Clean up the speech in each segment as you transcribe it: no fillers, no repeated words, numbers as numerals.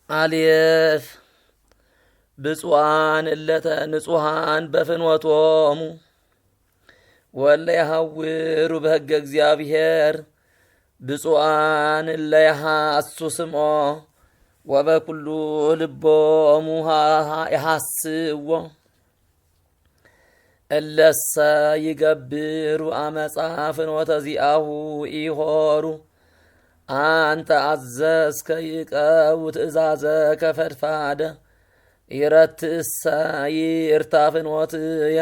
አልየፍ ብፁዓን እለተ ንጹሐን በፍኖቶሙ ወለ ያሐውሩ በሕገ እግዚአብሔር ብፁዓን እለ ያሐሱ ስምዖ ወበኩሉ ልቦሙ ያሐስዎ እለሰ ይገብሩ አመፃ ፍኖተ ዚአሁ ኢሆሩ አንተ አዘዝከ ይቀው ትእዛዘከ ፈድፋደ ይረትእሰ ይርታ ፍኖትየ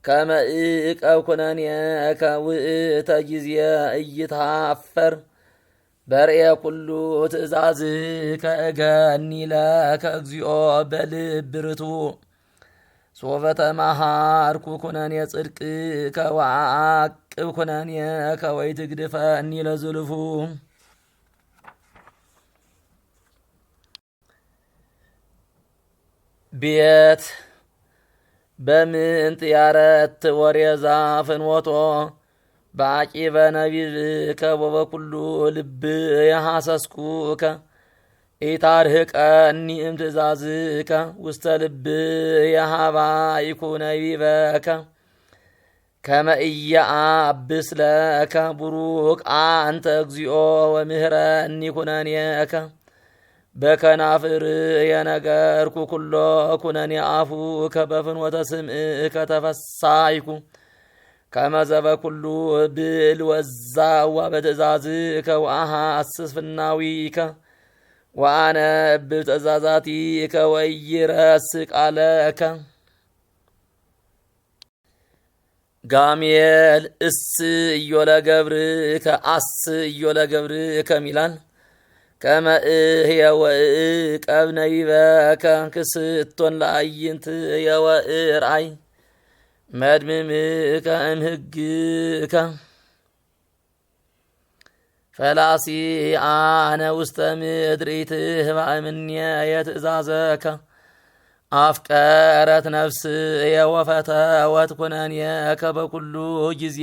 ከመ እቀው ኩነኔከ ውእተ ጊዜ ኢይትሃፈር በርኤ ኩሉ ትእዛዝከ እገኒ ለከ እግዚኦ በልብ ርቱዕ ሶበ ተመሃርኩ ኩነኔ ጽድቅከ ወአዕቅብ ኩነኔከ ወይትግድፈኒ ለዝልፉ ቤት በምንት ያረት ወሬዛ ፍኖቶ በአቂበ ነቢብከ ወበኩሉ ልብ የሐሰስኩከ ኢታርህቀኒ እምትእዛዝከ ውስተ ልብ የሃባይኩ ነቢበከ ከመ ኢየአብስ ለከ ቡሩክ አንተ እግዚኦ ወምህረኒ ኩነኔከ በከናፍር የነገርኩ ኩሎ ኩነኔ አፉከ በፍኖተ ስምዕከ ተፈሳይኩ ከመ ዘበኩሉ ብል ወዛዋ በትእዛዝከ ወአሐስስ ፍናዊከ ወአነብብ ትእዛዛቲከ ወኢይረስዕ ቃለከ። ጋሜል እስዮ ለገብርከ አስዮ ለገብርከ ሚላል ከመ እህየ ወእቀብ ነቢበከ ክስቶን ለአይንት የወእርአይ መድምምከ እምህግከ ፈላሲ አነ ውስተ ምድር ኢትህባእ እምኔየ ትእዛዘከ አፍቀረት ነፍስየ ወፈተወት ኩነኔከ በኩሉ ጊዜ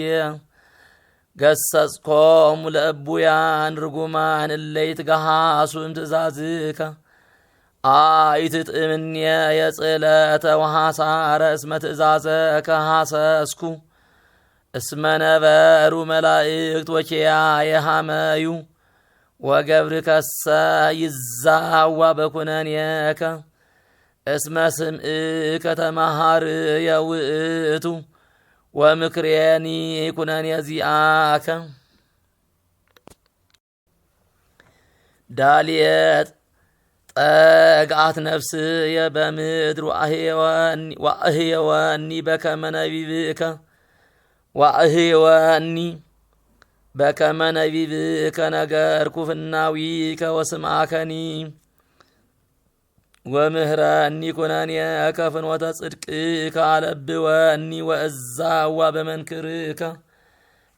ገሰጽኮሙ ለእቡያን ርጉማን እለ ይትገሃሱ እምትእዛዝከ አይትጥምኔየ ጽእለተ ወሐሳረ እስመ ትእዛዘከ ሐሰስኩ እስመ ነበሩ መላእክት ወኪያየ ሐመዩ ወገብርከሰ ይዛዋ በኩነኔከ እስመ ስምዕከ ተመሃርየ ውእቱ ወምክሬኒ ኩነኔ ዚአከ። ዳልየት ጠግአት ነፍስየ በምድር ወአህየወኒ በከመ ነቢብከ ወአህየወኒ በከመ ነቢብከ ነገርኩ ፍናዊከ ወስምዓከኒ ወምህረኒ ኩነኔከ ፍኖተ ጽድቅከ አለብወኒ ወእዛዋ በመንክርከ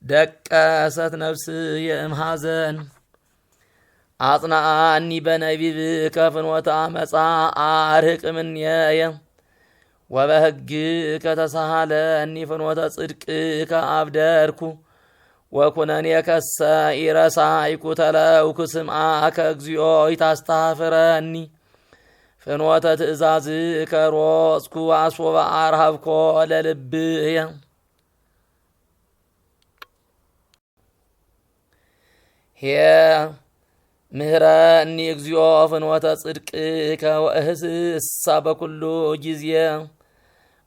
ደቀሰት ነፍስየ እምሐዘን አጽናአኒ በነቢብከ ፍኖተ አመፃ አርህቅ እምኔየ ወበሕግከ ተሳሃለኒ ፍኖተ ጽድቅከ አብደርኩ ወኩነኔከሰ ኢረሳይኩ ተለውኩ ስምዓከ እግዚኦ ኢታስተኀፍረኒ ፍኖተ ትእዛዝከ ሮጽኩ ወአስወበ አርሃብኮ ለልብየ። ምህረኒ እግዚኦ ፍኖተ ጽድቅከ ወእህስሳ በኩሉ ጊዜ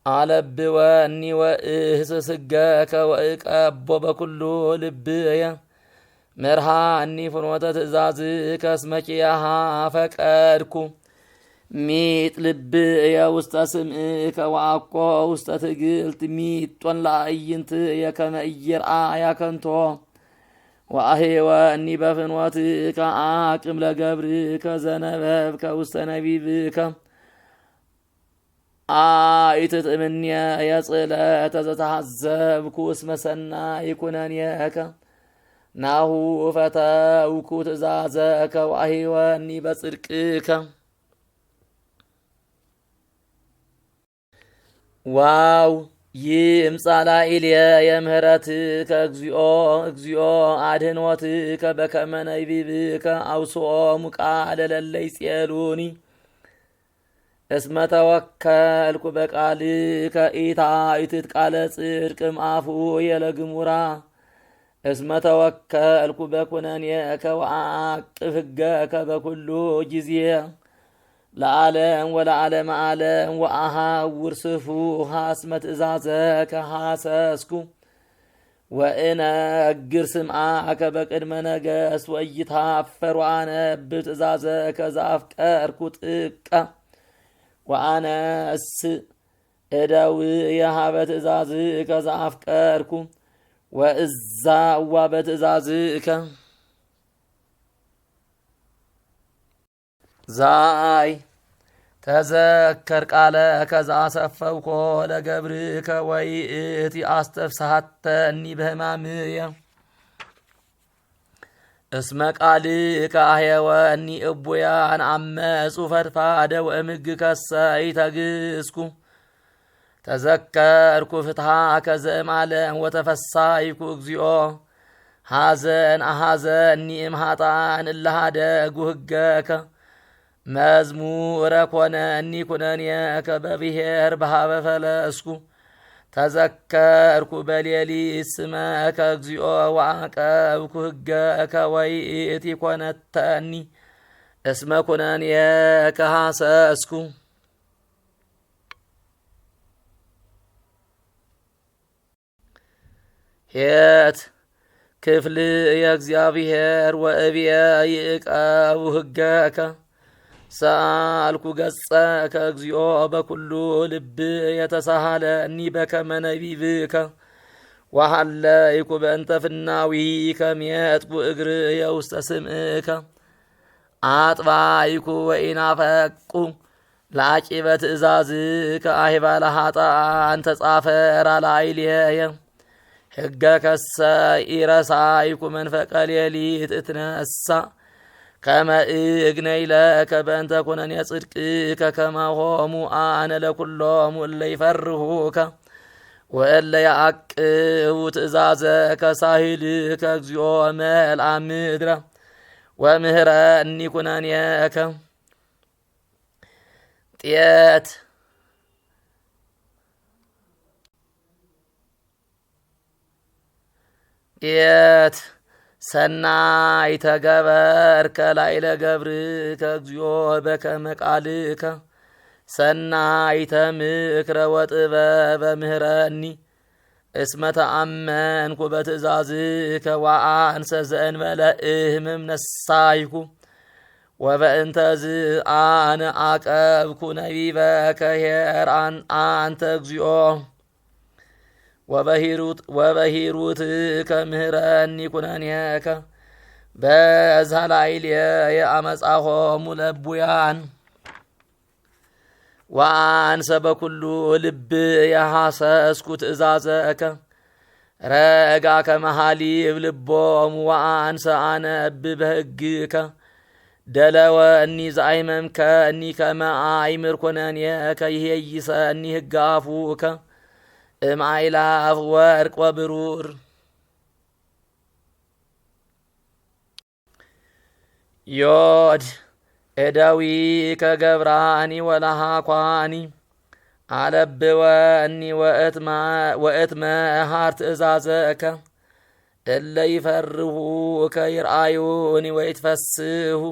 አለብወኒ ወእህስስ ሕገከ ወእቀቦ በኩሉ ልብየ ምርሃኒ ፍኖተ ትእዛዝከ እስመ ኪያሃ ፈቀድኩ ሚጥ ልብየ ውስተ ስምዕከ ወአኮ ውስተ ትግልት ሚጦን ለአዕይንትየ ከመ ኢይርአያ ከንቶ ወአህየወኒ በፍኖትከ አቅም ለገብርከ ዘነበብከ ውስተ ነቢብከ አይትጥምንየ የጽእለተ ዘተሐዘብኩ እስመ ሰናይ ይኩነንየከ ናሁ ፈተውኩ ትእዛዘከ ወአሂወኒ በጽድቅከ። ዋው ይምጻላኢልየ የምህረትከ እግዚኦ አድኅኖትከ በከመ ነቢብከ አውስኦሙ ቃለ ለለ ይጼሉኒ እስመ ተወከልኩ በቃልከ ኢታይትት ቃለ ጽድቅ እምአፉየ ለግሙራ እስመ ተወከልኩ በኵነኔከ ወአዕቅብ ሕገከ በኵሉ ጊዜ ለዓለም ወለዓለመ ዓለም ወአሐውር ስፉሐ እስመ ትእዛዘከ ሐሰስኩ ወእነግር ስምዓከ በቅድመ ነገሥት ወኢይትኀፈር ወአነብብ ትእዛዘከ ዘአፍቀርኩ ጥቀ ወአነስእ እደውየ ኀበ ትእዛዝከ ዘአፍቀርኩ ወእዛዋ በትእዛዝከ። ዛይ ተዘከር ቃለከ ዘአሰፈውኮ ለገብርከ ወይእቲ አስተፍስሐተኒ በሕማምየ እስመ ቃልከ አሕየወኒ እቡያን አመፁ ፈድፋደ ወእምግከሰ ኢተግስኩ ተዘከርኩ ፍትሐከ ዘእምዓለም ወተፈሳይኩ እግዚኦ ሐዘን አሐዘኒ እምኃጥኣን እለ ኀደጉ ሕገከ መዝሙረ ኮነኒ ኩነኔከ በብሔር በኀበ ፈለስኩ ተዘከርኩ በሌሊት ስመከ እግዚኦ ወዐቀብኩ ሕገከ ወይእቲ ኮነተኒ እስመ ኩነኔከ ሐሰስኩ። ሄት ክፍል የእግዚአብሔር ወእብየ ይዕቀቡ ሕገከ ሰአልኩ ገጸከ እግዚኦ በኵሉ ልብ የተሳሃለኒ በከመ ነቢብከ ወሃለይኩ በእንተ ፍናዊከ ሜጥኩ እግርየ ውስተ ስምዕከ አጥባይኩ ወኢናፈቁ ለዐቂበ ትእዛዝከ አሕባለ ኀጥኣን ተጻፈራ ላዕሌየ ሕገከሰ ኢረሳይኩ መንፈቀ ሌሊት እትነሣ ከመ እግነይ ለከ በእንተ ኩነኔ ጽድቅከ ከማሆሙ አነ ለኵሎሙ እለ ይፈርሁከ ወእለ ያዕቅቡ ትእዛዘከ ሳሂልከ እግዚኦ መልአ ምድረ ወምህረኒ ኩነኔከ። ጤት ጤት ሰናይ ተገበርከ ላዕለ ገብርከ እግዚኦ በከመ ቃልከ ሰናይተ ምክረ ወጥበበ ምህረኒ እስመ ተአመንኩ በትእዛዝከ ወአንሰ ዘእንበለ እህምም ነሳይኩ ወበእንተዝ አነ አቀብኩ ነቢበከ ኄር አንተ እግዚኦ ወበሂሩትከ ምህረኒ ኩነኔከ በዛ ላዕሌየ አመፃሆሙ ለእቡያን ወአንሰ በኵሉ ልብየ ሐሰስኩ ትእዛዘከ ረጋ ከመ ኀሊብ ልቦሙ ወአንሰ አነብብ በሕግከ ደለወኒ ዘአይመምከኒ ከመ አእምር ኩነኔከ ይሄይሰኒ ሕገ አፉከ እምአእላፍ ወርቅ ወብሩር። ዮድ እደዊከ ገብራኒ ወለሃኳኒ አለብወኒ ወእትመሃር ትእዛዘከ እለ ይፈርሁከ ይርአዩኒ ወይትፈስሑ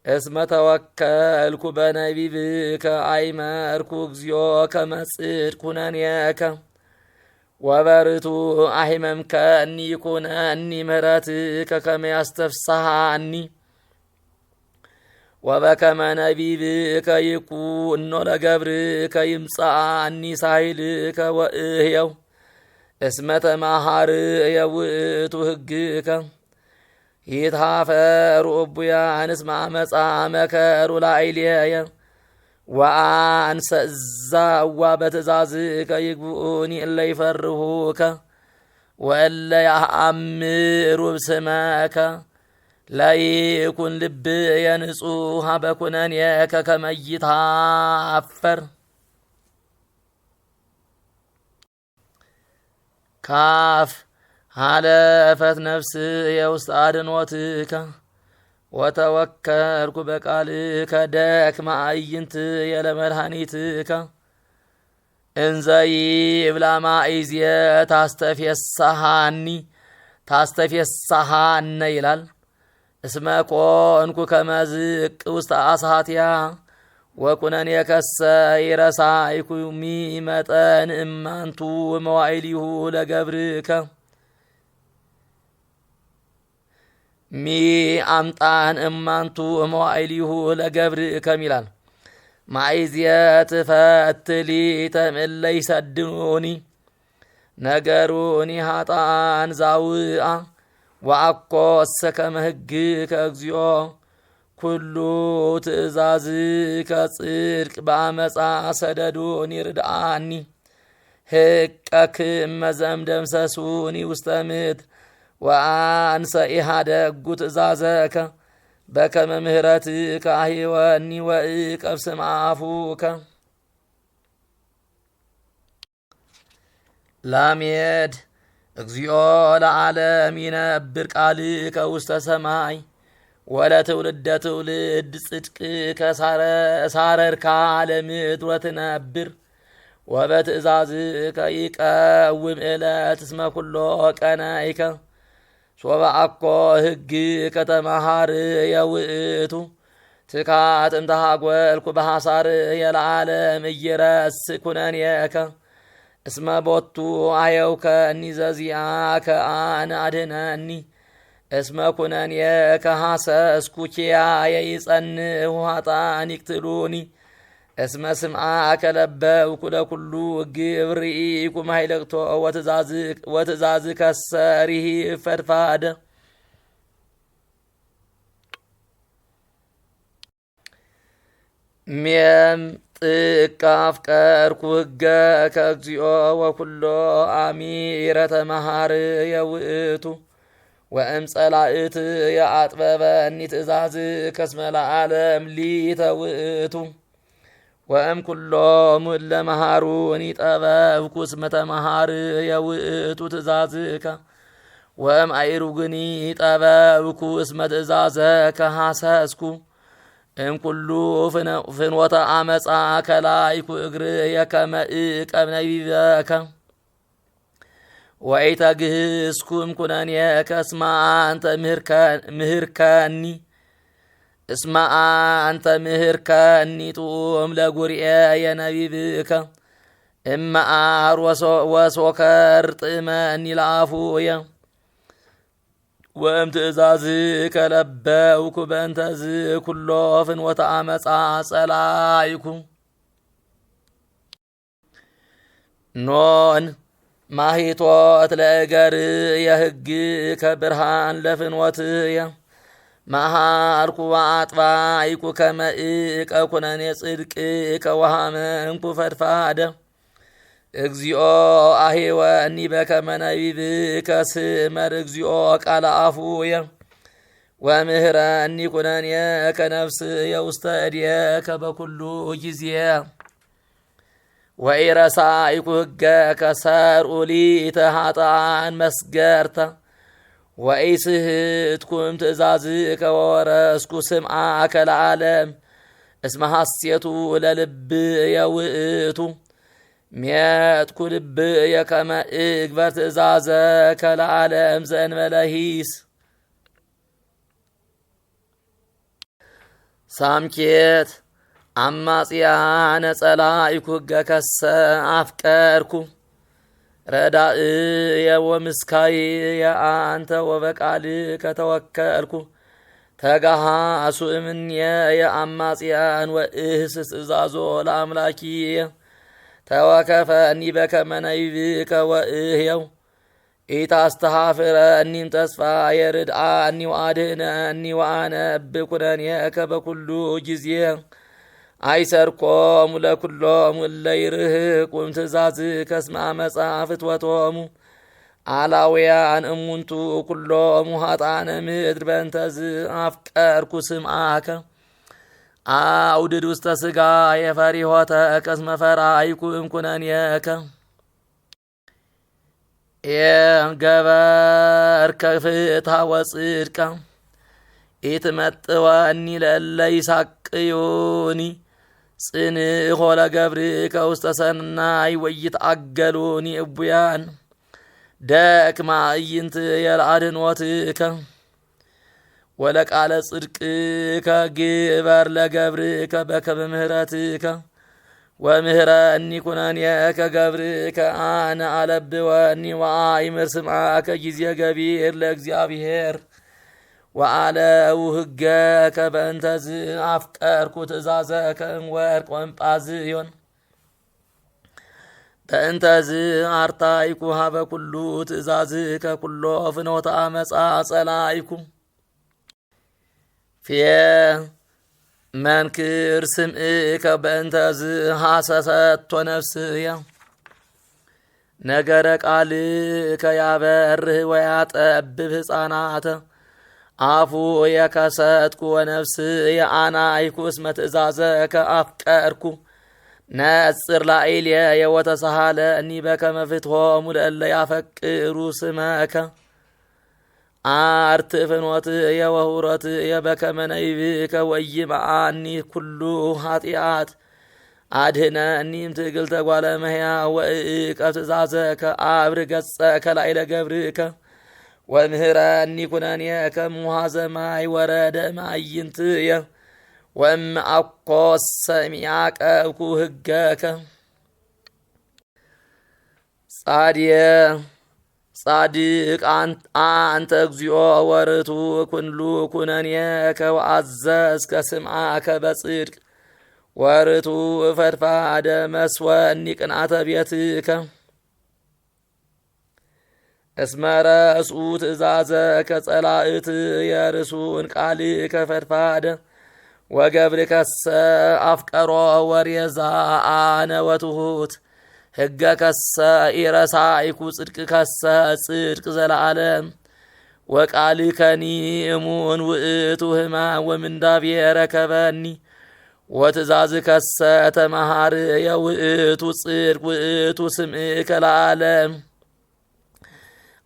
እስመ ተወከልኩ በነቢብከ አይመርኩ እግዚኦ ከመ ጽድቅ ኩነኔከ ወበርቱ አሂመምከኒ ይኩነኒ ምህረትከ ከመ ያስተፍስሐኒ ወበከመ ነቢብከ ይኩኖ ለገብርከ ይምጽአኒ ሳሂልከ ወእህየው እስመ ተማሃርየ ውእቱ ሕግከ ይትኀፈሩ እቡያን እስመ አመፃ መከሩ ላዕሌየ ወአንሰ እዛዋ በትእዛዝከ ይግቡኡኒ እለ ይፈርሁከ ወእለ ያአምሩ ብስመከ ለይኩን ልብየ ንጹሐ በኩነኔከ ከመ ይትሃፈር። ካፍ ሃለፈት ነፍስየ ውስተ አድኅኖትከ ወተወከልኩ በቃልከ ደክመ አዕይንትየ ለመድኃኒትከ እንዘ ይብላ ማእዝየ ታስተፌሳሃነ ይላል። እስመ ኮንኩ ከመ ዝቅ ውስተ አሳትያ ወኩነኔከሰ ይረሳይኩ ሚመጠን እማንቱ መዋዕሊሁ ለገብርከ ሚአምጣን እማንቱ መዋዕሊሁ ለገብርከ ይላል። ማእዝየ ትፈትሊ ተምእለ ይሰድኑኒ ነገሩኒ ኃጥአን ዛውአ ወአኮ እሰ ከመ ሕግከ እግዚኦ ኩሉ ትእዛዝከ ጽድቅ በአመፃ ሰደዱኒ ርድአኒ ሕቀክመ ዘእምደምሰሱኒ ውስተ ምድር ወአንሰ ኢሃደጉ ትእዛዘከ በከመ ምሕረትከ አሂወኒ ወእቀብ ስምዐ አፉከ። ላሜድ እግዚኦ ለዓለም ይነብር ቃልከ ውስተ ሰማይ ወለትውልደ ትውልድ ጽድቅከ ሳረርካ ለምድር ወትነብር ወበትእዛዝከ ይቀውም ዕለት እስመ ኩሎ ቀናይከ ሶበ አኮ ሕግከ ተመሃርየ ውእቱ ትካት እምተሃጐልኩ በሐሳርየ ለዓለም ኢይረስእ ኩነኔከ እስመ ቦቱ አየውከኒ ዘዚአከ አነ አድኅነኒ እስመ ኩነኔከ ሐሰስኩ ኪያየ ይጸንዑ ኃጥአን ይቅትሉኒ እስመ ስምዐከ ለበብኩ ለኩሉ ግብር ርኢኩ ማይለቅቶ ወትእዛዝከሰ ርሂብ ፈድፋደ። ሜም ጥቀ አፍቀርኩ ሕገከ እግዚኦ ወኩሎ አሚረ ተመሃርየ ውእቱ ወእምጸላእትየ አጥበበኒ ትእዛዝከ እስመ ለዓለም ሊተ ውእቱ ወእም ኩሎሙ እለ መሃሩኒ ጠበብኩ እስመ ተመሃርየ ውእቱ ትእዛዝከ ወእም አእሩግኒ ጠበብኩ እስመ ትእዛዘከ ሐሰስኩ እም ኩሉ ፍኖተ አመፃ ከላይኩ እግርየ ከመ እቀብ ነቢበከ ወኢተግህስኩ እምኩነኔከ እስመ አንተ ምህርከኒ ጡም ለጉርኤየ ነቢብከ እመዓር ወሶከር ጥመኒ ለአፉየ ወእም ትእዛዝከ ለበብኩ በእንተዝ ኩሎ ፍኖተ አመፃ ጸላይኩ። ኖን ማሂቶት ለእገርየ ሕግከ ብርሃን ለፍኖትየ መሃርኩ ወአጥባይኩ ከመ እቀብ ኩነኔ ጽድቅከ ወሃመንኩ ፈድፋደ። እግዚኦ አሂወኒ በከመ ነቢብከ ስመር እግዚኦ ቃለ አፉየ ወምህረኒ ኩነኔከ ነፍስየ ውስተ እዴከ በኩሉ ጊዜ ወኢረሳይኩ ሕገከ ሰርዑ ሊተ ኃጥአን መስገርተ ወኢስሕትኩም ትእዛዝከ ወወረስኩ ስምዐከ ለዓለም እስመ ሐሴቱ ለልብየ ውእቱ ሜጥኩ ልብየ ከመ እግበር ትእዛዘከ ለዓለም ዘእንበለ ሂስ። ሳምኬት አማጽያነ ጸላኢኩ ሕገከሰ አፍቀርኩ ረዳእየ ወምስካየ አንተ ወበቃልከ ተወከልኩ ተጋሃሱ እምኔየ አማጽያን ወእህስስ ትእዛዞ ለአምላኪየ ተወከፈኒ በከመ ነቢብከ ወእህየው ኢታስተሃፍረኒም ተስፋየ ርድአኒ ወአድኅነኒ ወአነብብ ኩነኔከ በኩሉ ጊዜ አይሰርኮሙ ለኩሎሙ እለ ይርህቁም ትእዛዝከ እስመ አመፃ ፍትወቶሙ አላውያን እሙንቱ ኩሎሙ ኃጥአነ ምድር በእንተዝ አፍቀርኩ ስምዓከ አውድድ ውስተ ሥጋ የፈሪሆተከ እስመ ፈራይኩ እምኩነኔከ የገበርከ ፍትሐ ወጽድቀ ኢትመጥወኒ ለእለ ይሳቅዩኒ ጽንሖ ለገብርከ ውስተ ሰናይ ወይትአገሉኒ እቡያን ደክማ እይንት የልአድኅኖትከ ወለቃለ ጽድቅከ ግበር ለገብርከ በከመ ምሕረትከ ወምህረኒ ኩነኔከ ገብርከ አነ አለብወኒ ወአእምር ስምዓከ ጊዜ ገቢር ለእግዚአብሔር ወአለው ሕገከ በእንተዝ አፍቀርኩ ትእዛዘከ እምወርቅ ወእምጳዝዮን በእንተዝ አርታይኩ ሀበ ኩሉ ትእዛዝከ ኩሎ ፍኖተ አመፃ ጸላይኩ ፌ መንክር ስምዕከ በእንተዝ ሐሰሰቶ ነፍስየ ነገረ ቃልከ ያበርህ ወያጠብብ ሕፃናተ አፉ የከሰትኩ ወነፍስየ አናይኩ እስመ ትእዛዘከ አፍቀርኩ ነጽር ላዕሌየ ወተሳሃለኒ በከመ ፍትሖሙ ለእለ ያፈቅሩ ስመከ አርትዕ ፍኖትየ ወሁረትየ በከመ ነይብከ ወይምዓኒ ኩሉ ኃጢአት አድኅነኒ እምትዕግልተ ጓለ እመሕያው ወእቀብ ትእዛዘከ አብርህ ገጸከ ላዕለ ገብርከ ወምህረኒ ኩነኔከ እምውሃዘ ማይ ወረደ እምአዕይንትየ ወእምአኰሰ እምያቀብኩ ሕገከ ጻድቅ አንተ እግዚኦ ወርቱዕ ኩሉ ኩነኔከ ወአዘዝከ ስምዓከ በጽድቅ ወርቱዕ ፈድፋደ መስወኒ ቅንዓተ ቤትከ እስመ ረስኡ ትእዛዘከ ጸላእትየ ርሱን ቃልከ ፈድፋደ ወገብርከሰ አፍቀሮ ወሬዛ አነ ወትሑት ሕገከሰ ኢረሳይኩ ጽድቅከሰ ጽድቅ ዘለዓለም ወቃልከኒ እሙን ውእቱ ሕማም ወምንዳቤ ረከበኒ ወትእዛዝከሰ ተመሃርየ ውእቱ ጽድቅ ውእቱ ስምዕከ ለዓለም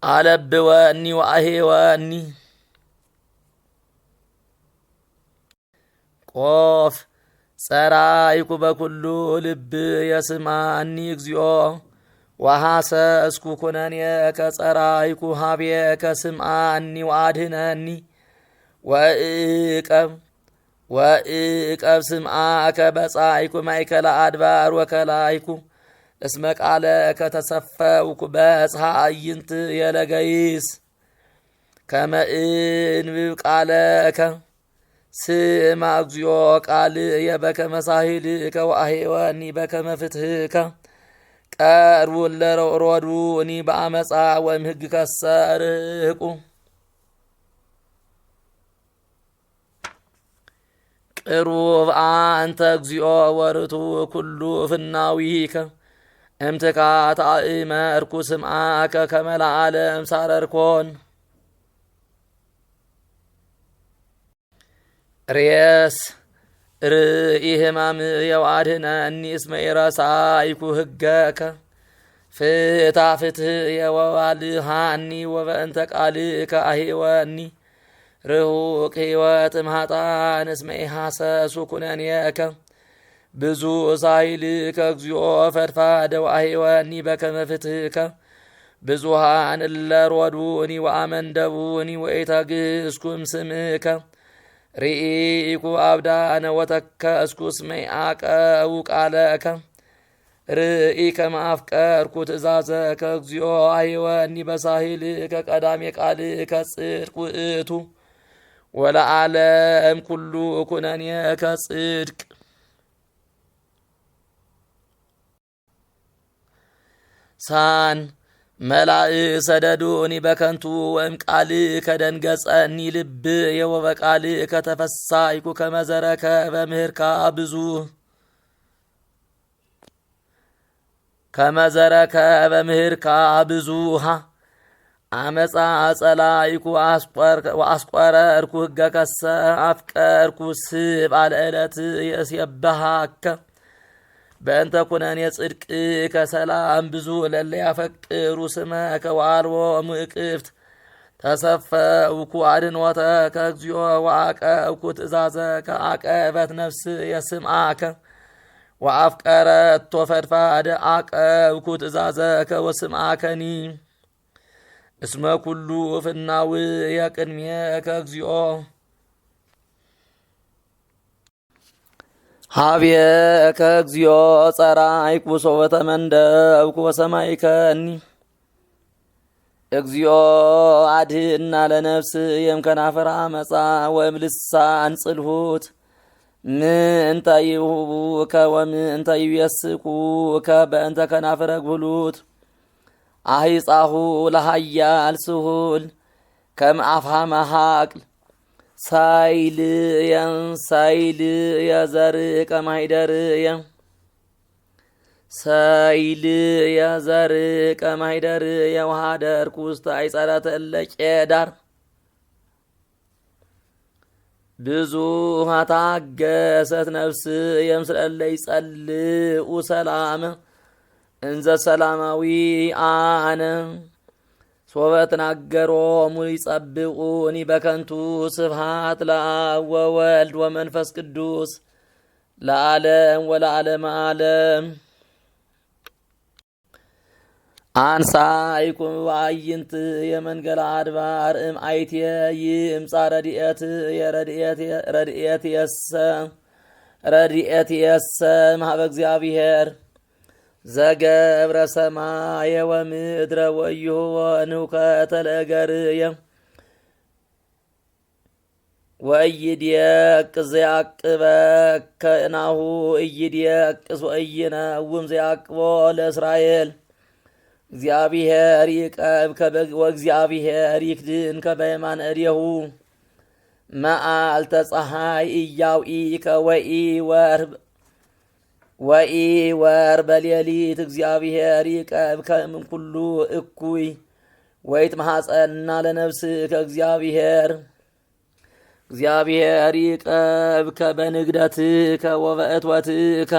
አለብወኒ ወአሄወኒ ቆፍ ጸራይኩ በኩሉ ልብ የስማኒ እግዚኦ ወሐሰስኩ ኩነኔከ ጸራይኩ ሀቤከ ስምዓኒ ወአድኅነኒ ወእቀብ ስምዓከ በጻይኩ ማእከለ አድባር ወከላይኩ እስመ ቃለከ ተሰፈውኩ በጽሐ አዕይንትየ ለገይስ ከመ እንብብ ቃለከ ስማ እግዚኦ ቃልየ በከመ ሳሂልከ ወአሄወኒ በከመ ፍትሕከ ቀርቡ እለ ሮድኡኒ በአመፃ ወእምሕግከሰ ርሕቁ ቅሩብ አንተ እግዚኦ ወርቱዕ ኩሉ ፍናዊከ እምትካት አእመርኩ ስምዓከ ከመ ለዓለም ሳረርኮን ሬስ ርኢ ሕማምየ ወአድኅነኒ እስመ ኢረሳይኩ ሕገከ ፍትሐ ፍትሕየ ወባልሐኒ ወበእንተ ቃልከ አሄወኒ ርሑቅ ሕይወት እምኃጥኣን እስመ ኢሐሰሱ ኩነኔከ ብዙ ሳይልከ እግዚኦ ፈድፋደ ወአሄወኒ በከመ ፍትሕከ ብዙሃን እለ ሮድኡኒ ወአመንደቡኒ ወኢተግህዝኩ እምስምከ ርኢኩ አብዳነ ወተከስኩ እስመ ኢዐቀቡ ቃለከ ርኢ ከመ አፍቀርኩ ትእዛዘከ እግዚኦ አሄወኒ በሳሂልከ ቀዳሜ ቃልከ ጽድቅ ውእቱ ወለዓለም ኩሉ ኩነኔከ ጽድቅ ሳን መላእክት ሰደዱኒ በከንቱ ወእም ቃልከ ደንገጸኒ ልብየ ወበቃልከ ተፈሳይኩ ከመ ዘረከበ ምህርካ ብዙ ከመዘረከ በምህርካ ብዙሃ አመፃ ጸላይኩ ወአስቆረርኩ ህገከሰ አፍቀርኩ ስብ አለ ዕለት የስየበሃከ በእንተ ኩነኔ ጽድቅ ከሰላም ብዙ ለለ ያፈቅሩ ስመከ ወአልቦ ሙእቅፍት ተሰፈውኩ አድንወተ ከእግዚኦ ወአቀብኩ ትእዛዘከ አቀበት ነፍስ የስምዓከ ወአፍቀረቶ ፈድፋደ አቀብኩ ትእዛዘከ ወስምዓከኒ እስመ ኩሉ ፍናው የቅድሜከ እግዚኦ ሀቤከ እግዚኦ ጸራይኩ ሶበተ መንደብኩ ወሰማይከኒ እግዚኦ አድህና ለነፍስ የምከናፈራ መጻ ወእምልሳን ጽልሁት ምንተ ይሁቡከ ወምንተ ይየስኩከ በእንተ ከናፈረ ግብሉት አሂጻሁ ለሃያል ስሁል ከምአፍሃመ ሀቅል ሳይል የዘርቀ ማይደርየ ሳይል የዘርቀ ማይደርየ ወሃደርኩ ውስተ አይጸረተ እለቄዳር ብዙ ታገሰት ነፍስ የምስለ እለ ይጸልኡ ሰላም እንዘ ሰላማዊ አነ ሶበት ናገሮሙ ይጸብቁኒ በከንቱ ስብሃት ለአብ ወወልድ ወመንፈስ ቅዱስ ለዓለም ወለዓለመ ዓለም አንሳይኩ ወአይንት የመንገላ አድባር አይትየ ይምጻ ረድኤት የሰ ማህበ እግዚአብሔር ዘገብረ ሰማየ ወምድረ ወይሁ ወንውከተ ለእገርየ ወኢይድየቅስ ዘያቅበከ ናሁ ኢይድየቅስ ወኢይነውም ዘያቅቦ ለእስራኤል እግዚአብሔር ይቀብከ ወእግዚአብሔር ይክድንከ በየማነ እዴሁ መዓልተ ፀሐይ ኢያውኢከ ወኢ ወር በሌሊት እግዚአብሔር ይቀብከ እምኩሉ እኩይ ወይትመሐፀና ለነፍስከ እግዚአብሔር ይቀብከ በንግደትከ ወበእትወትከ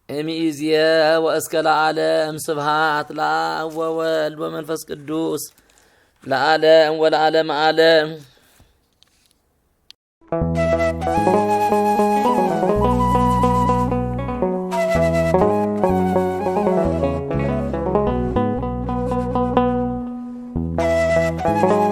እምይእዜሰ ወእስከ ለዓለም ስብሐት ለአብ ወወልድ ወመንፈስ ቅዱስ ለዓለም ወለዓለመ ዓለም Thank you.